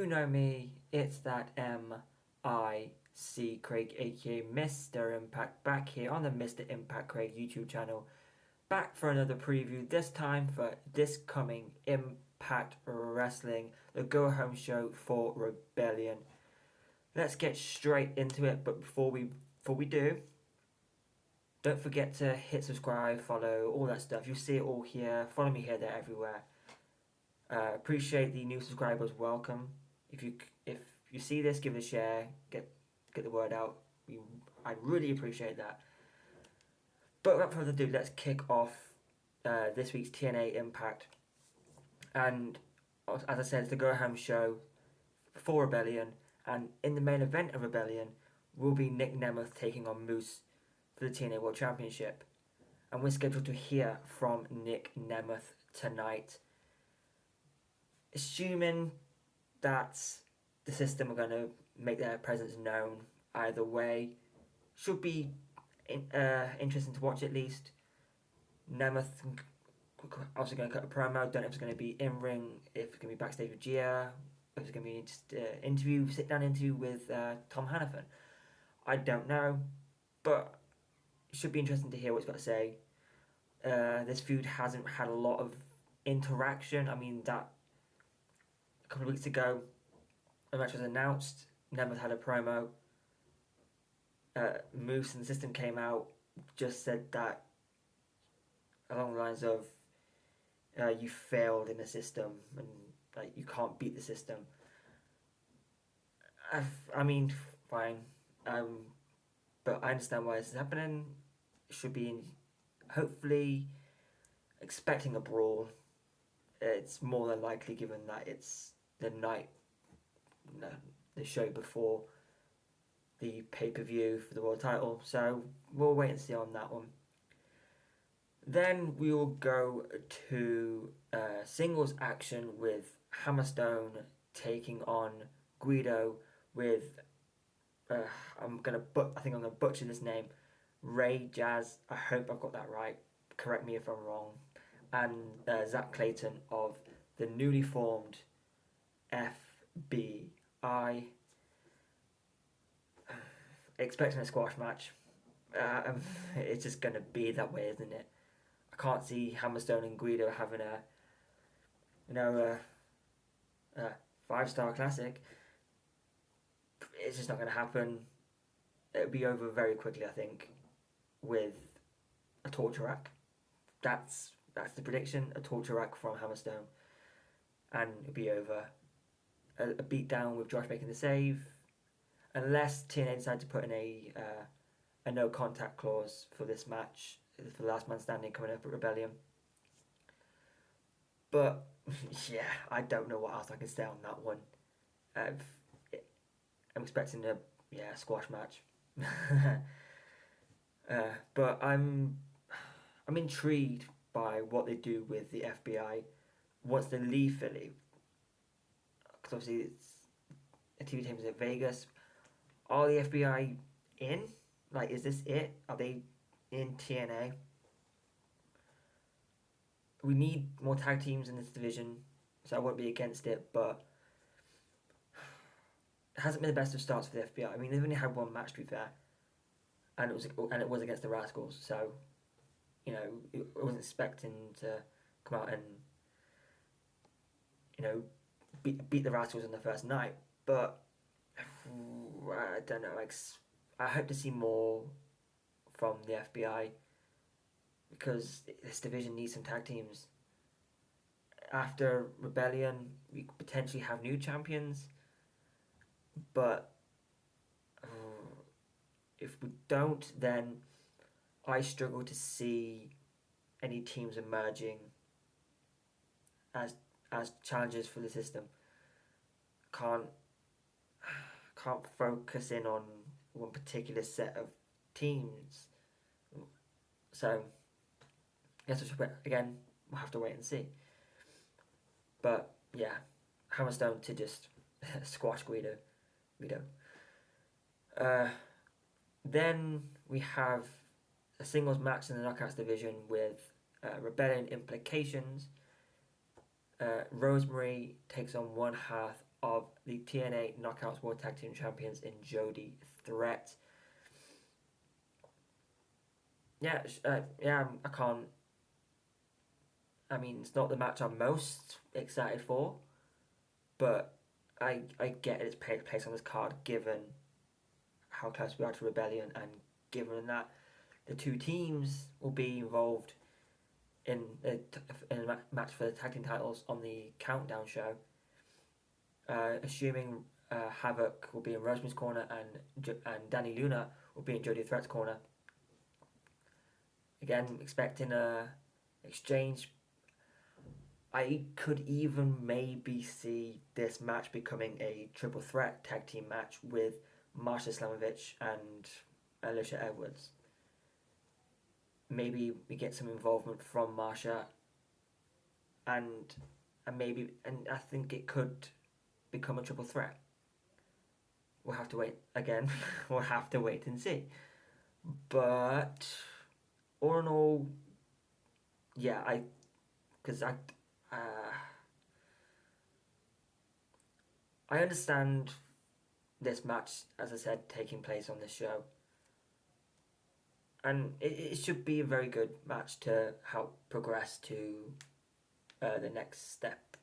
you know me, it's that M.I.C. Craig, aka Mr. Impact, back here on the Mr. Impact Craig YouTube channel. Back for another preview, this time for this coming Impact Wrestling, the go home show for Rebellion. Let's get straight into it, but before we do, don't forget to hit subscribe, follow, all that stuff. You'll see it all here. Follow me here, there, everywhere. Appreciate the new subscribers. Welcome. If you see this, give it a share. Get the word out. I'd really appreciate that. But without further ado, let's kick off this week's TNA Impact. And as I said, it's the go home show for Rebellion. And in the main event of Rebellion will be Nick Nemeth taking on Moose for the TNA World Championship. And we're scheduled to hear from Nick Nemeth tonight. Assuming that the system are going to make their presence known either way, should be interesting to watch at least. Nemeth also going to cut a promo. Don't know if it's going to be in ring, if it's going to be backstage with Gia, if it's going to be just sit down interview with Tom Hannafin. I don't know, but it should be interesting to hear what he's got to say. This feud hasn't had a lot of interaction. I mean, that a couple of weeks ago, the match was announced. Nemeth had a promo. Moose and the system came out, just said that along the lines of you failed in the system and like you can't beat the system. I mean, fine, but I understand why this is happening. Should be hopefully expecting a brawl. It's more than likely, given that it's the night, the show before the pay-per-view for the world title, so we'll wait and see on that one. Then we will go to singles action with Hammerstone taking on Guido with I think I'm gonna butcher this name, Ray Jazz. I hope I've got that right. Correct me if I'm wrong. And Zach Clayton of the newly formed FBI. Expecting a squash match. It's just going to be that way, isn't it? I can't see Hammerstone and Guido having a 5-star classic. It's just not going to happen. It'll be over very quickly, I think, with a torture rack. That's the prediction. A torture rack from Hammerstone, and it'll be over. A beatdown with Josh making the save. Unless TNA decide to put in a no contact clause for this match, for the last man standing coming up at Rebellion. But yeah, I don't know what else I can say on that one. I'm expecting a squash match. But I'm intrigued by what they do with the FBI once they leave Philly, because obviously it's a TV team in Vegas. Are the FBI in? Like, is this it? Are they in TNA? We need more tag teams in this division, so I won't be against it, but it hasn't been the best of starts for the FBI. I mean, they've only had one match, to be fair, and it was against the Rascals, so I wasn't expecting to come out and beat the Rascals on the first night, but I don't know. I hope to see more from the FBI, because this division needs some tag teams. After Rebellion, we could potentially have new champions, but if we don't, then I struggle to see any teams emerging as challengers for the system. Can't focus in on one particular set of teams. So I guess we'll have to wait and see. But yeah, Hammerstone to just squash Guido. Then we have a singles match in the Knockouts division with Rebellion implications. Rosemary takes on one half of the TNA Knockouts World Tag Team Champions in Jody Threat. Yeah, I can't. I mean, it's not the match I'm most excited for, but I get its place on this card given how close we are to Rebellion, and given that the two teams will be involved in a match for the tag team titles on the Countdown show. Assuming Havoc will be in Rosemary's corner and Danny Luna will be in Jody Threat's corner. Again, expecting a exchange. I could even maybe see this match becoming a triple threat tag team match with Marsha Slamovich and Alicia Edwards. Maybe we get some involvement from Marsha, and I think it could become a triple threat. We'll have to wait again. We'll have to wait and see. But all in all, yeah, I understand this match, as I said, taking place on this show, and it should be a very good match to help progress to the next step,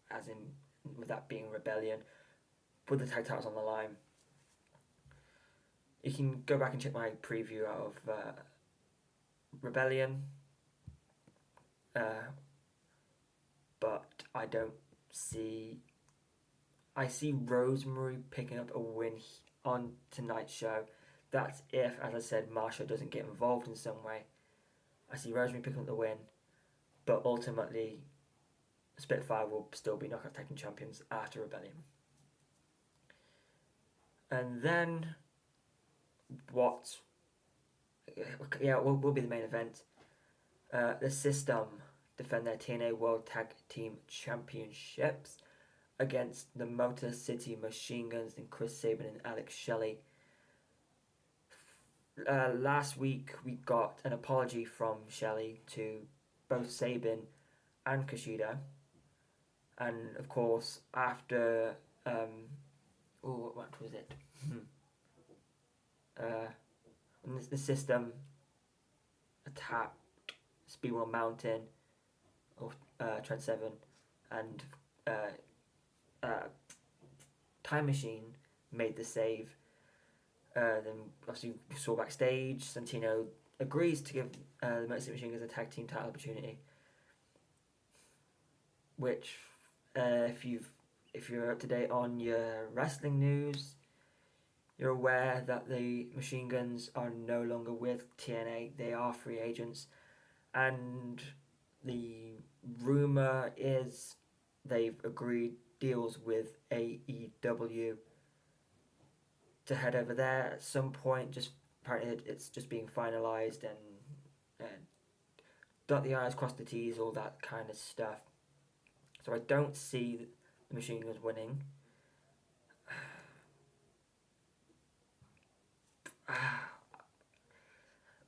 as in with that being Rebellion, put the tag titles on the line. You can go back and check my preview out of Rebellion, but I see Rosemary picking up a win on tonight's show. That's if, as I said, Marsha doesn't get involved in some way. I see Rosemary picking up the win, but ultimately Spitfire will still be Knockout Tag Team Champions after Rebellion. And then will be the main event. The System defend their TNA World Tag Team Championships against the Motor City Machine Guns and Chris Sabin and Alex Shelley. Last week we got an apology from Shelley to both Sabin and Kushida, and of course after what was it? The System attacked Speedwell Mountain or Trent Seven, and Time Machine made the save. Then obviously we saw backstage Santino agrees to give the Motor City Machine Guns a tag team title opportunity, which if you're up to date on your wrestling news, you're aware that the Machine Guns are no longer with TNA. They are free agents, and the rumor is they've agreed deals with AEW to head over there at some point. Just apparently it's just being finalized, and dot the I's, cross the T's, all that kind of stuff. So I don't see the Machine Guns winning.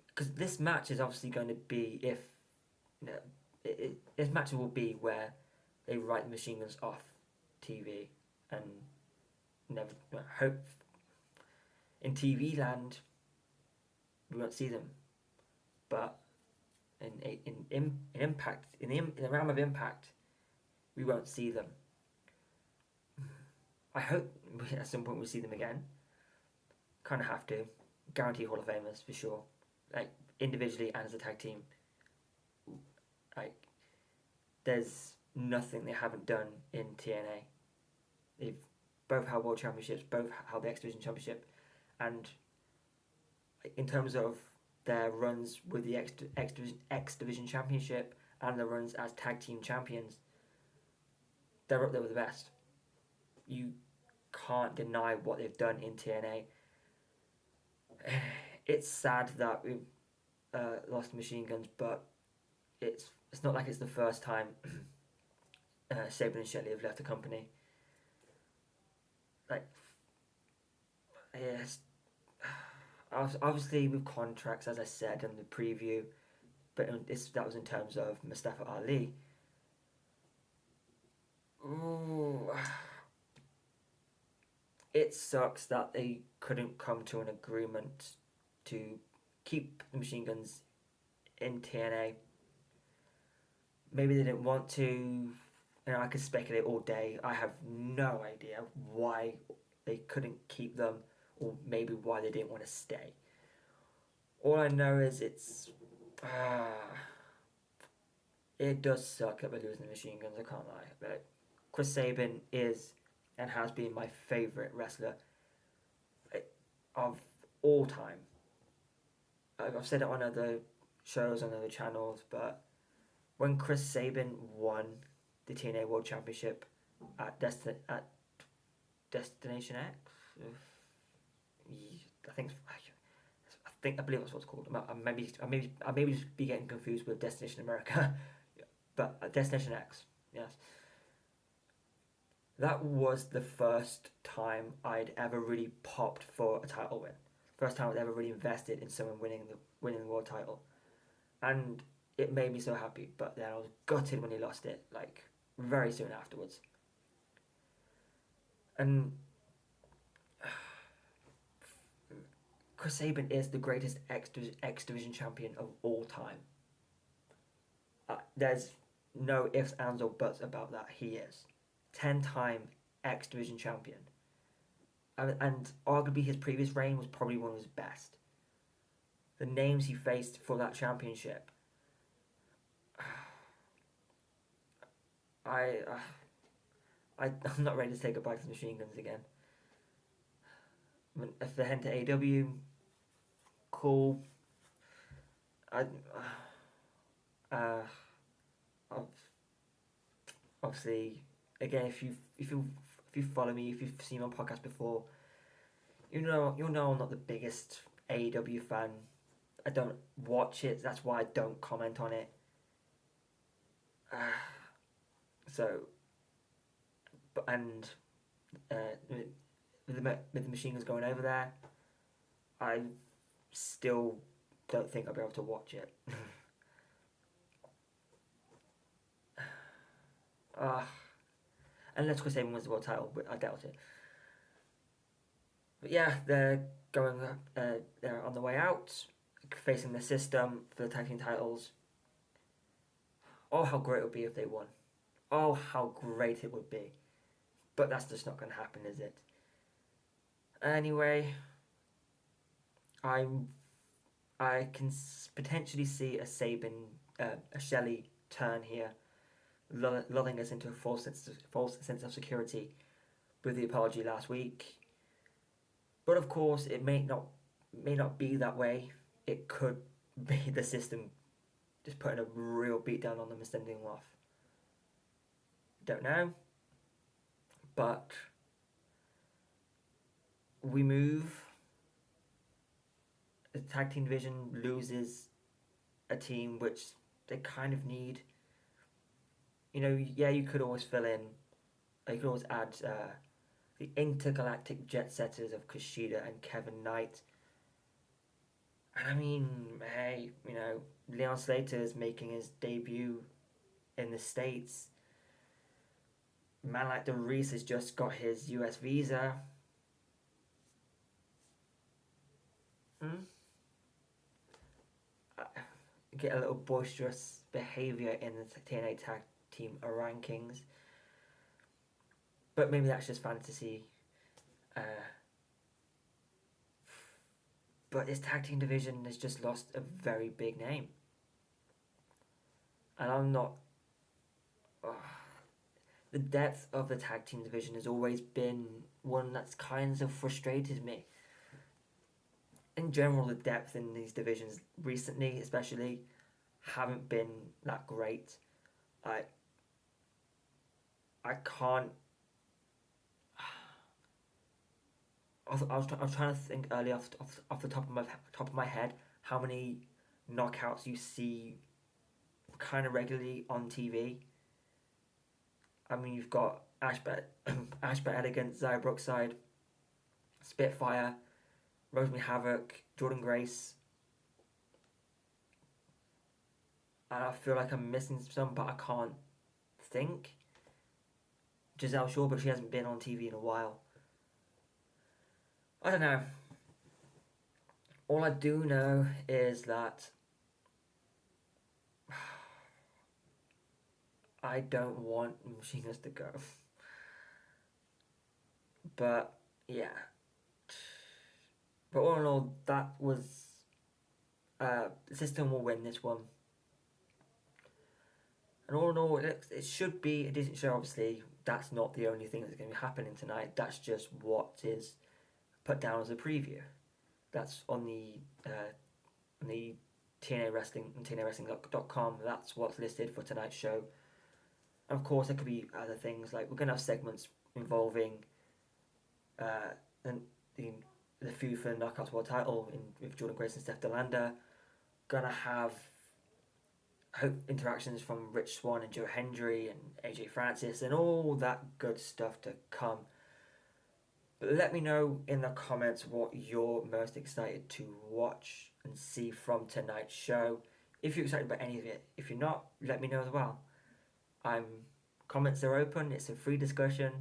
Because this match is obviously going to be this match will be where they write the Machine Guns off TV and never hope in TV land we won't see them, but in Impact, in the realm of Impact, we won't see them. I hope at some point we see them again. Kind of have to. Guarantee Hall of Famers for sure. Like individually and as a tag team. Like there's nothing they haven't done in TNA. They've both held World Championships, both held the X Division Championship, and in terms of their runs with the X Division Championship and the runs as tag team champions, they're up there with the best. You can't deny what they've done in TNA. It's sad that we've lost the Machine Guns, but it's not like it's the first time Sabin and Shelley have left the company. Like, yes, obviously with contracts, as I said in the preview, but that was in terms of Mustafa Ali. Ooh, it sucks that they couldn't come to an agreement to keep the machine guns in TNA. Maybe they didn't want to. I could speculate all day. I have no idea why they couldn't keep them, or maybe why they didn't want to stay. All I know is it does suck that we're losing the machine guns. I can't lie. But Chris Sabin is and has been my favorite wrestler of all time. I've said it on other shows on other channels, but when Chris Sabin won the TNA World Championship at Destination X, I believe that's what it's called. I maybe just be getting confused with Destination America, but Destination X, yes. That was the first time I'd ever really popped for a title win. First time I'd ever really invested in someone winning the world title, and it made me so happy. But then I was gutted when he lost it, like very soon afterwards. And Chris Sabin is the greatest X Division champion of all time. There's no ifs, ands, or buts about that. He is 10-time X Division champion. And arguably his previous reign was probably one of his best. The names he faced for that championship. I'm not ready to say goodbye to the machine guns again. I mean, if they head to AW, cool. Obviously, again, if you follow me, if you've seen my podcast before, you'll know I'm not the biggest AEW fan. I don't watch it. That's why I don't comment on it. With the machine guns going over there, I still don't think I'll be able to watch it. Unless Chris Sabin wins the world title, but I doubt it. But yeah, they're on the way out, facing the system for the tag team titles. Oh, how great it would be if they won. Oh, how great it would be. But that's just not going to happen, is it? Anyway, I can potentially see a Shelley turn here, lulling us into a false sense of security with the apology last week. But of course, it may not be that way. It could be the system just putting a real beat down on them and sending them off. Don't know. But we move. The tag team division loses a team which they kind of need. You could always fill in. You could always add the intergalactic jet setters of Kushida and Kevin Knight. And I mean, hey, Leon Slater is making his debut in the States. Man like the Reese has just got his US visa. Get a little boisterous behaviour in the TNA tag team rankings. But maybe that's just fantasy. But this tag team division has just lost a very big name. And I'm not... the depth of the tag team division has always been one that's kind of frustrated me. In general, the depth in these divisions recently, especially, haven't been that great. I can't. I was trying to think earlier off the top of my head how many knockouts you see kind of regularly on TV. I mean, you've got Ashbet Elegant, Zaya Brookside, Spitfire, Rosemary Havoc, Jordan Grace. And I feel like I'm missing some, but I can't think. Giselle Shaw, but she hasn't been on TV in a while. I don't know. All I do know is that I don't want Machinists to go. But yeah. But all in all, that was the system will win this one. And all in all, it should be a decent show. Obviously, that's not the only thing that's going to be happening tonight. That's just what is put down as a preview. That's on the TNA Wrestling and TNAWrestling.com. That's what's listed for tonight's show. And of course, there could be other things like we're going to have segments involving and the feud for the Knockouts World Title with Jordan Grace and Steph DeLanda. Gonna have interactions from Rich Swann and Joe Hendry and AJ Francis and all that good stuff to come. But let me know in the comments what you're most excited to watch and see from tonight's show. If you're excited about any of it. If you're not, let me know as well. Comments are open. It's a free discussion.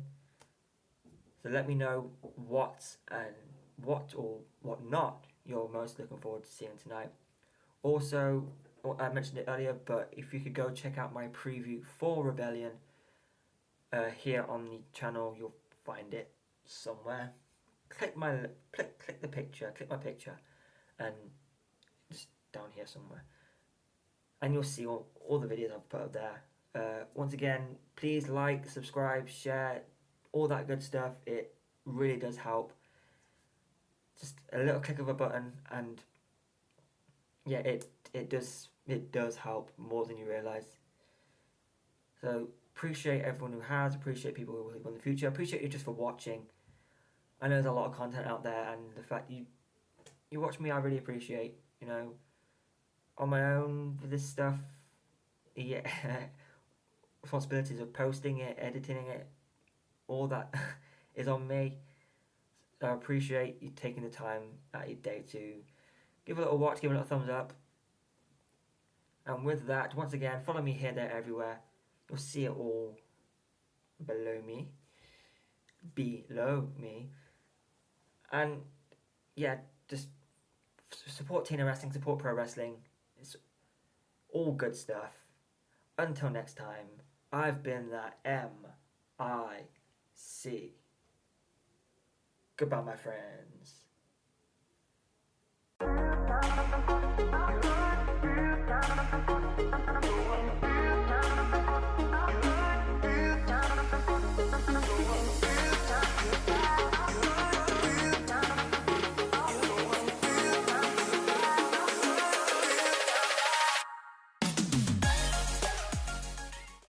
So let me know what or what not you're most looking forward to seeing tonight. Also, I mentioned it earlier, but if you could go check out my preview for Rebellion here on the channel, you'll find it somewhere. Click the picture, click my picture, and just down here somewhere, and you'll see all the videos I've put up there. Once again, please like, subscribe, share, all that good stuff. It really does help. Just a little click of a button, and yeah, it does help more than you realise. So appreciate everyone who has, appreciate people who will in the future, appreciate you just for watching. I know there's a lot of content out there, and the fact you watch me, I really appreciate. You know, on my own with this stuff, yeah, responsibilities of posting it, editing it, all that is on me. So I appreciate you taking the time out of your day to give a little watch, give a little thumbs up. And with that, once again, follow me here, there, everywhere. You'll see it all below me. And yeah, just support TNA Wrestling, support pro wrestling. It's all good stuff. Until next time, I've been that MIC. Goodbye, my friends.